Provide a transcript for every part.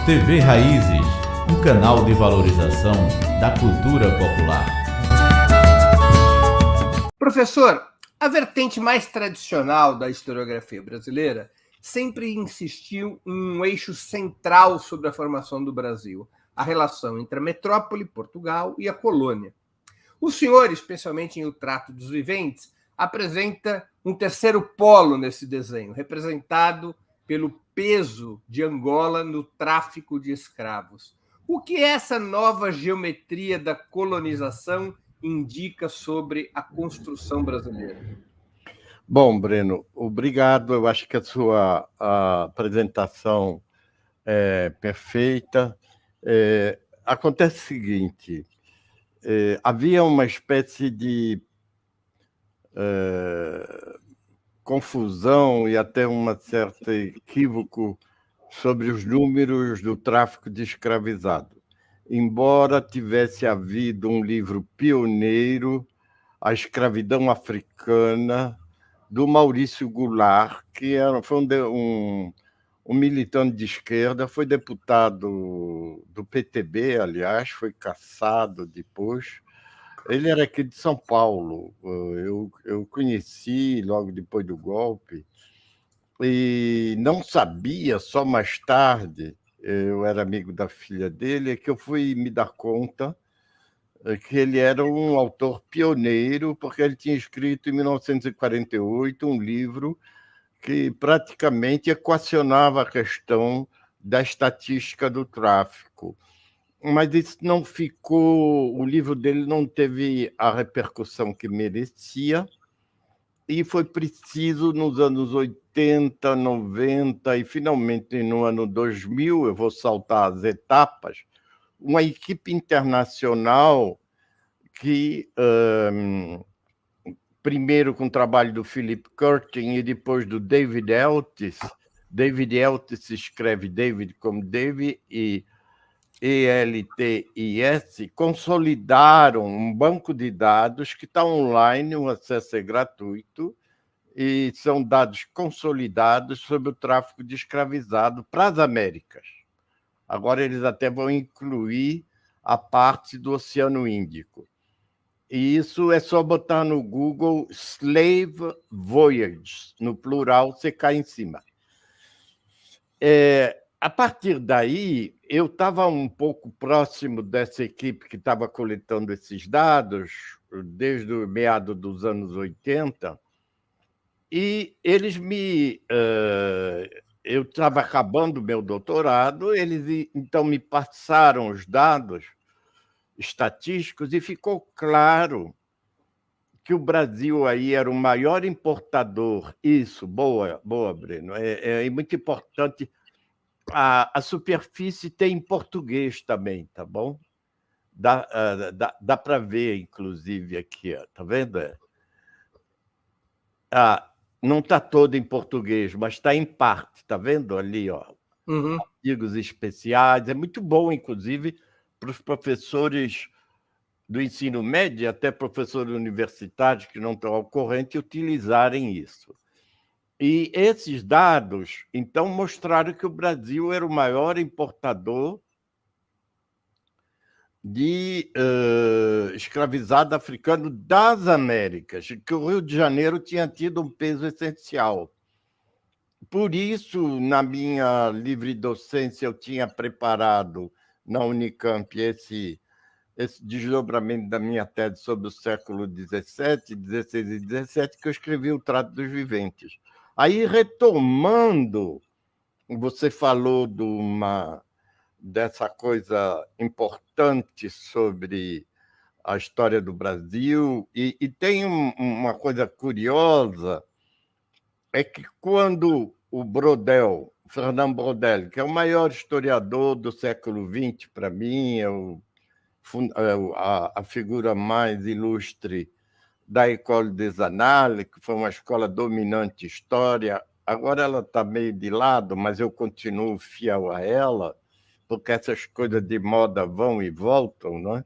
TV Raízes, um canal de valorização da cultura popular. Professor, a vertente mais tradicional da historiografia brasileira sempre insistiu em um eixo central sobre a formação do Brasil, a relação entre a metrópole, Portugal, e a colônia. O senhor, especialmente em O Trato dos Viventes, apresenta um terceiro polo nesse desenho, representado pelo peso de Angola no tráfico de escravos. O que essa nova geometria da colonização indica sobre a construção brasileira? Bom, Breno, obrigado. Eu acho que a apresentação é perfeita. Acontece o seguinte, havia uma espécie de confusão e até um certo equívoco sobre os números do tráfico de escravizado. Embora tivesse havido um livro pioneiro, A Escravidão Africana, do Maurício Goulart, que foi um militante de esquerda, foi deputado do PTB, aliás, foi cassado depois. Ele era aqui de São Paulo, eu conheci logo depois do golpe, e não sabia, só mais tarde, eu era amigo da filha dele, que eu fui me dar conta que ele era um autor pioneiro, porque ele tinha escrito em 1948 um livro que praticamente equacionava a questão da estatística do tráfico. Mas isso não ficou, o livro dele não teve a repercussão que merecia, e foi preciso, nos anos 80, 90 e finalmente no ano 2000, eu vou saltar as etapas, uma equipe internacional que, primeiro com o trabalho do Philip Curtin e depois do David Eltis se escreve David como David e ELTIS, consolidaram um banco de dados que está online, o acesso é gratuito, e são dados consolidados sobre o tráfico de escravizado para as Américas. Agora eles até vão incluir a parte do Oceano Índico. E isso é só botar no Google Slave Voyages, no plural, você cai em cima. A partir daí, eu estava um pouco próximo dessa equipe que estava coletando esses dados, desde o meado dos anos 80, e eles eu estava acabando o meu doutorado, eles então me passaram os dados estatísticos e ficou claro que o Brasil aí era o maior importador. Isso, boa, Breno. É muito importante. A superfície tem em português também, tá bom? Dá para ver, inclusive, aqui, ó, tá vendo? Não está todo em português, mas está em parte, tá vendo ali, ó? Uhum. Artigos especiais, é muito bom, inclusive, para os professores do ensino médio, até professores universitários que não estão ao corrente, utilizarem isso. E esses dados, então, mostraram que o Brasil era o maior importador de escravizado africano das Américas, que o Rio de Janeiro tinha tido um peso essencial. Por isso, na minha livre docência, eu tinha preparado na Unicamp esse desdobramento da minha tese sobre o século XVII, XVI e XVII, que eu escrevi o Trato dos Viventes. Aí, retomando, você falou dessa coisa importante sobre a história do Brasil, e tem uma coisa curiosa, é que quando o Brodel, Fernand Braudel, que é o maior historiador do século XX, para mim, a figura mais ilustre da École des Annales, que foi uma escola dominante em história. Agora ela está meio de lado, mas eu continuo fiel a ela, porque essas coisas de moda vão e voltam, não é?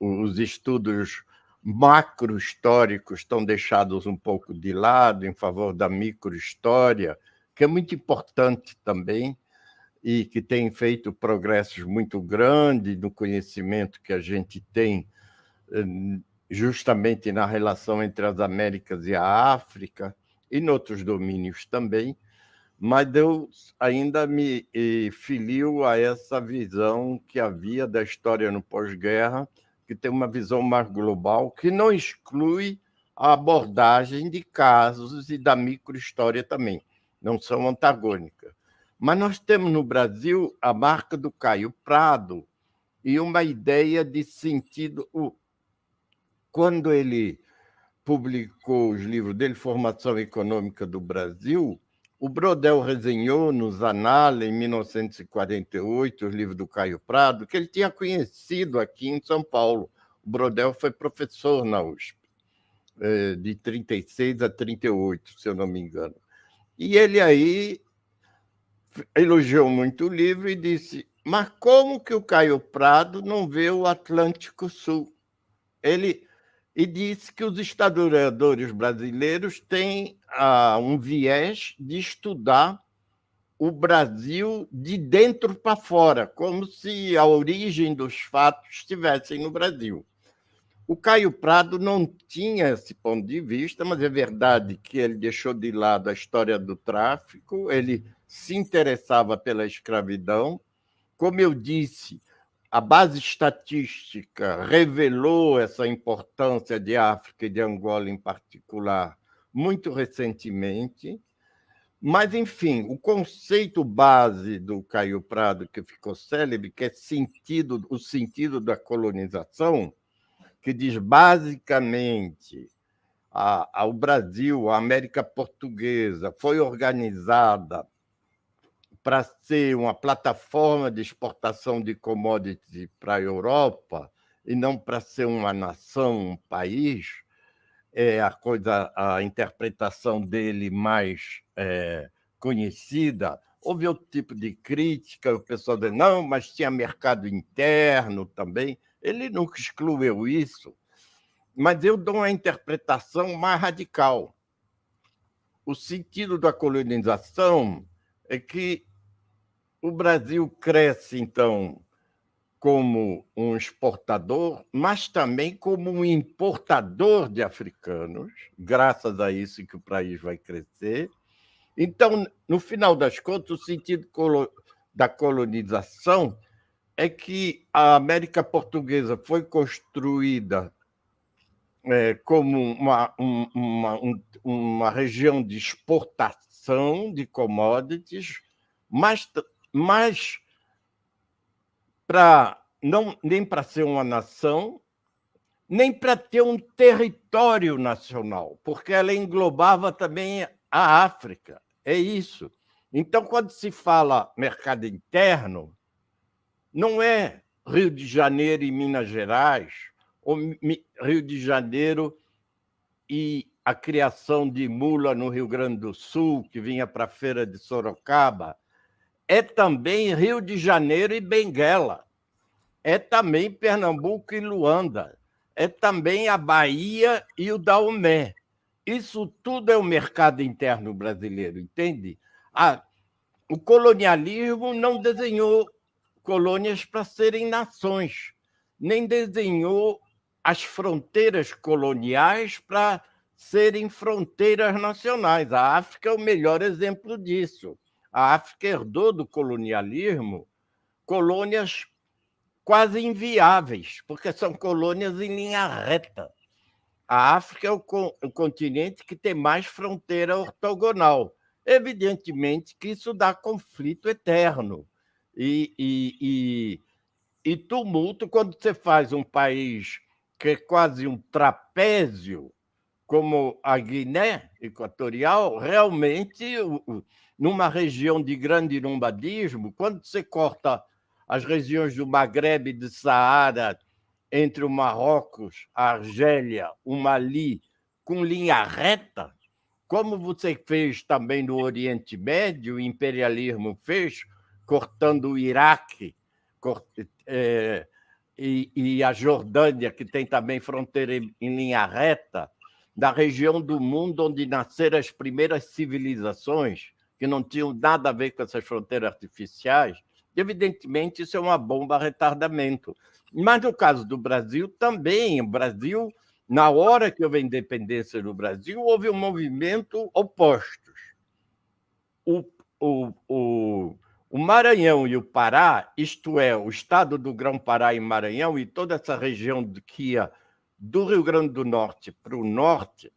Os estudos macro-históricos estão deixados um pouco de lado em favor da micro-história, que é muito importante também. e que tem feito progressos muito grandes no conhecimento que a gente tem justamente na relação entre as Américas e a África, e em outros domínios também, mas eu ainda me filio a essa visão que havia da história no pós-guerra, que tem uma visão mais global, que não exclui a abordagem de casos e da microhistória também, não são antagônicas. Mas nós temos no Brasil a marca do Caio Prado e uma ideia de sentido. Quando ele publicou os livros dele, Formação Econômica do Brasil, o Brodel resenhou nos Anales, em 1948, os livros do Caio Prado, que ele tinha conhecido aqui em São Paulo. O Brodel foi professor na USP, de 36 a 38, se eu não me engano. E ele aí elogiou muito o livro e disse: mas como que o Caio Prado não vê o Atlântico Sul? E disse que os historiadores brasileiros têm um viés de estudar o Brasil de dentro para fora, como se a origem dos fatos estivessem no Brasil. O Caio Prado não tinha esse ponto de vista, mas é verdade que ele deixou de lado a história do tráfico, ele se interessava pela escravidão. Como eu disse, a base estatística revelou essa importância de África e de Angola em particular muito recentemente. Mas, enfim, o conceito base do Caio Prado, que ficou célebre, que é o sentido da colonização, que diz basicamente o Brasil, a América Portuguesa, foi organizada para ser uma plataforma de exportação de commodities para a Europa e não para ser uma nação, um país, a interpretação dele mais conhecida. Houve outro tipo de crítica, o pessoal dizendo, não, mas tinha mercado interno também. Ele nunca excluiu isso, mas eu dou uma interpretação mais radical. O sentido da colonização é que o Brasil cresce, então, como um exportador, mas também como um importador de africanos, graças a isso que o país vai crescer. Então, no final das contas, o sentido da colonização é que a América Portuguesa foi construída como uma região de exportação de commodities, mas nem para ser uma nação, nem para ter um território nacional, porque ela englobava também a África. É isso. Então, quando se fala mercado interno, não é Rio de Janeiro e Minas Gerais, ou Rio de Janeiro e a criação de mula no Rio Grande do Sul, que vinha para a feira de Sorocaba. É também Rio de Janeiro e Benguela. É também Pernambuco e Luanda. É também a Bahia e o Daomé. Isso tudo é o mercado interno brasileiro, entende? O colonialismo não desenhou colônias para serem nações, nem desenhou as fronteiras coloniais para serem fronteiras nacionais. A África é o melhor exemplo disso. A África herdou do colonialismo colônias quase inviáveis, porque são colônias em linha reta. A África é o continente que tem mais fronteira ortogonal. Evidentemente que isso dá conflito eterno e tumulto quando você faz um país que é quase um trapézio, como a Guiné Equatorial, realmente, numa região de grande nomadismo, quando você corta as regiões do Maghreb e do Saara, entre o Marrocos, a Argélia, o Mali, com linha reta, como você fez também no Oriente Médio, o imperialismo fez, cortando o Iraque e a Jordânia, que tem também fronteira em linha reta, da região do mundo onde nasceram as primeiras civilizações, que não tinham nada a ver com essas fronteiras artificiais, evidentemente isso é uma bomba a retardamento. Mas no caso do Brasil também, o Brasil, na hora que houve a independência do Brasil, houve um movimento opostos. O Maranhão e o Pará, isto é, o estado do Grão-Pará e Maranhão e toda essa região que ia do Rio Grande do Norte para o norte,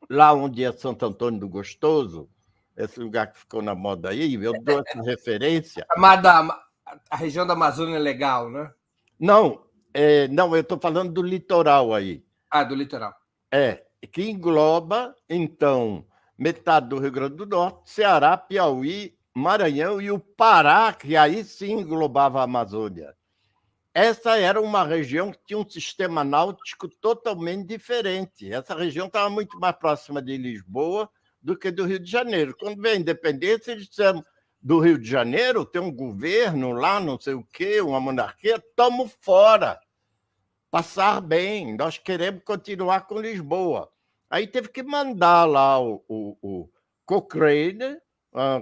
lá onde é Santo Antônio do Gostoso, esse lugar que ficou na moda aí, eu dou essa referência. A região da Amazônia Legal, né? Não, eu estou falando do litoral aí. Ah, do litoral. Que engloba, então, metade do Rio Grande do Norte, Ceará, Piauí, Maranhão e o Pará, que aí sim englobava a Amazônia. Essa era uma região que tinha um sistema náutico totalmente diferente. Essa região estava muito mais próxima de Lisboa do que do Rio de Janeiro. Quando veio a independência, eles disseram do Rio de Janeiro, tem um governo lá, não sei o quê, uma monarquia, estamos fora. Passar bem, nós queremos continuar com Lisboa. Aí teve que mandar lá o Cochrane,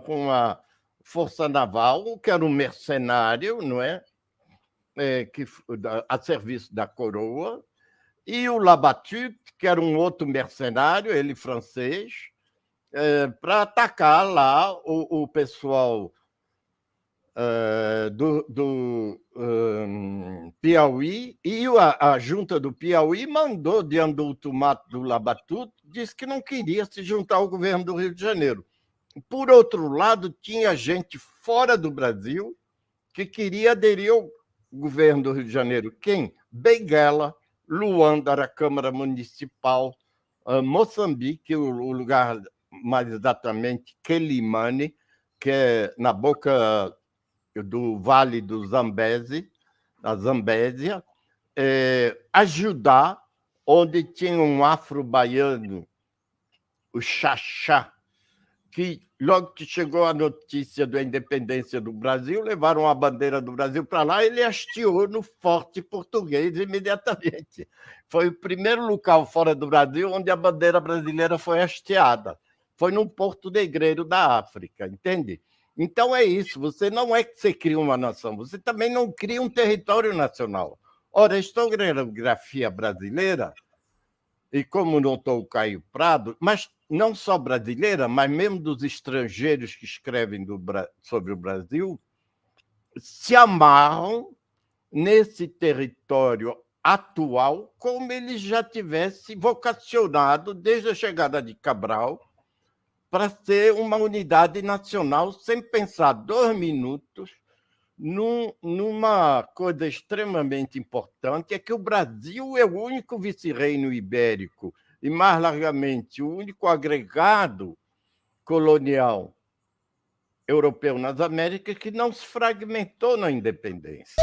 com a Força Naval, que era um mercenário, não é? A serviço da coroa, e o Labatut, que era um outro mercenário, ele francês, para atacar lá o pessoal do Piauí, e a junta do Piauí mandou, diante do ultimato do Labatut, disse que não queria se juntar ao governo do Rio de Janeiro. Por outro lado, tinha gente fora do Brasil que queria aderir ao governo do Rio de Janeiro. Quem? Benguela, Luanda, era a Câmara Municipal, Moçambique, o lugar mais exatamente Quelimane, que é na boca do Vale do Zambeze, da Zambésia, ajudar, onde tinha um afro-baiano, o Xaxá, que logo que chegou a notícia da independência do Brasil, levaram a bandeira do Brasil para lá e ele hasteou no Forte Português imediatamente. Foi o primeiro local fora do Brasil onde a bandeira brasileira foi hasteada. Foi no Porto Negreiro da África, entende? Então é isso, você não é que você cria uma nação, você também não cria um território nacional. Ora, a historiografia brasileira, e como notou o Caio Prado, mas não só brasileira, mas mesmo dos estrangeiros que escrevem sobre o Brasil, se amarram nesse território atual como ele já tivesse vocacionado desde a chegada de Cabral para ser uma unidade nacional, sem pensar 2 minutos numa coisa extremamente importante, é que o Brasil é o único vice-reino ibérico e, mais largamente, o único agregado colonial europeu nas Américas que não se fragmentou na independência.